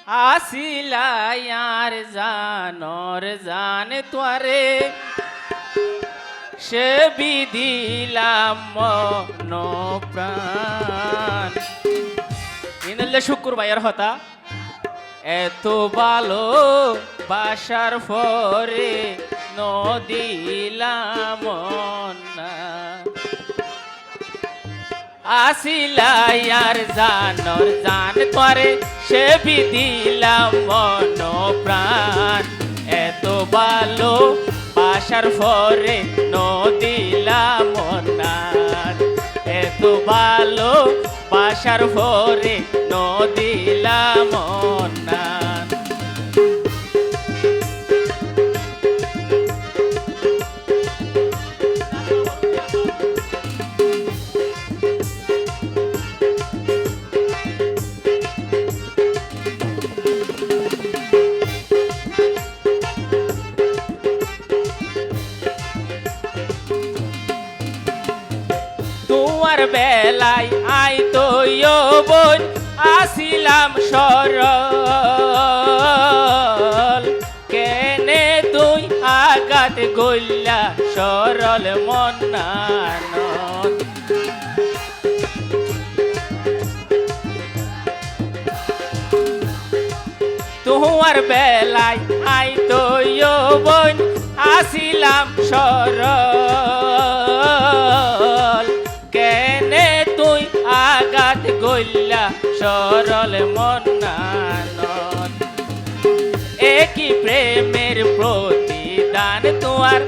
আসিলাই আর জানর জান তোরে সে বিদিলাম মন প্রাণ ইনলে শুকুর ভাইয়ার হতা এত ভালো বাসার পরে নদিলাম না আসিলাই আর জানর জান তোরে সে বিদিলাম মন প্রাণ এত ভালো বাসার পরে নদিলাম না এত ভালো বাসার পরে নদিলাম না তোমার বেলায় আই তো বোন আসিলাম সরল কেনে তুই আঘাত গইলা সরল মন্নান তোমার বেলায় আই তো বোন আসিলাম সরল কেনে তুই আঘাত গইলা সরল মন্নান একই প্রেমের প্রতিদান তোমার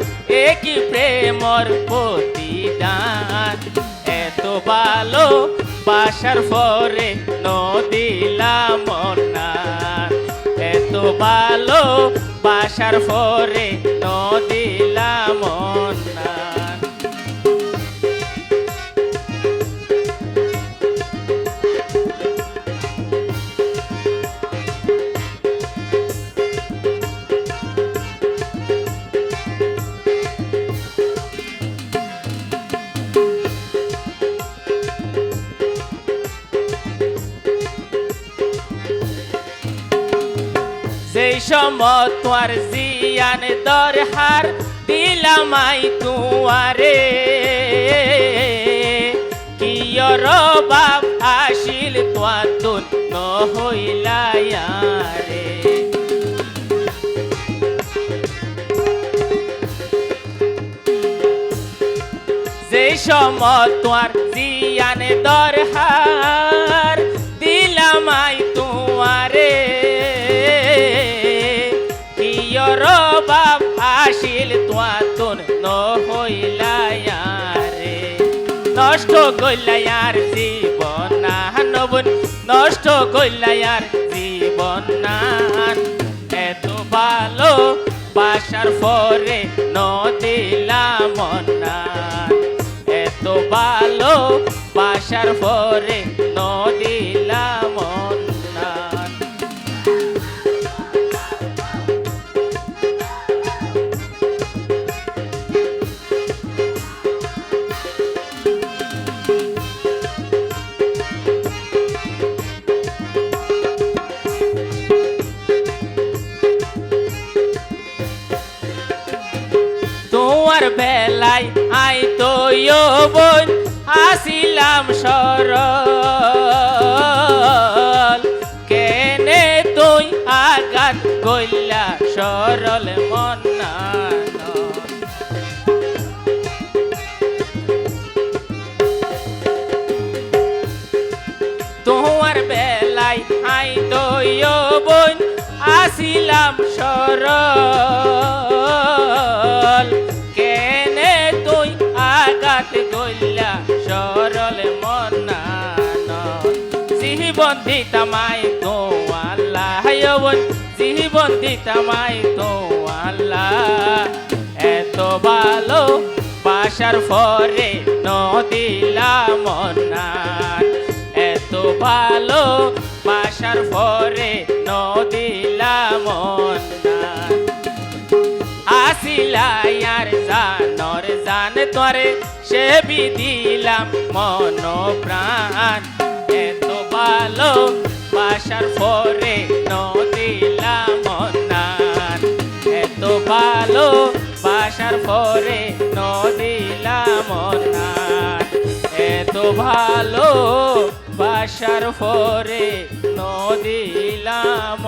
একই প্রেমর প্রতিদান এত ভালো বাসার পরে নদিলাম মন্নান এত ভালো বাসার পরে নদিলাম মন্নান সেই সময় তোর জিয়ান দরহার দিলামাই তুয়ারে কিয়র বাপ আসিল তোয়াতুন নহইলায়ারে সেই সময় তোর জিয়ান দরহার দিলামাই তুয়ারে বাপ আসিল তোয়াতুন নহইলায়ারে নষ্ট কইলায়ার জীবন নবন নষ্ট কইলায়ার জীবন এত ভালো বাসার পরে নদিলাম না এত ভালো বাসার পরে নদিলাম না তোমার বেলায় আই তো বোন আসিলাম সরল কেনে তুই আঘাত গইলা সরল মন্নান তোমার বেলায় আই তো বোন আসিলাম সরল কেনে তুই আঘাত গইলা সরল মন্নান জীবন দিতামাই তো আল্লাহ জীবন দিতামাই তো আল্লাহ এত ভালো বাসার পরে নদিলাম না এত ভালো বাসার পরে নদিলাম না আসিলাই আর জানর জান তোরে সে বিদিলাম মন প্রাণ এত ভালো বাসার পরে এত ভালো বাসার পরে নদিলাম না এত ভালো বাসার পরে নদিলাম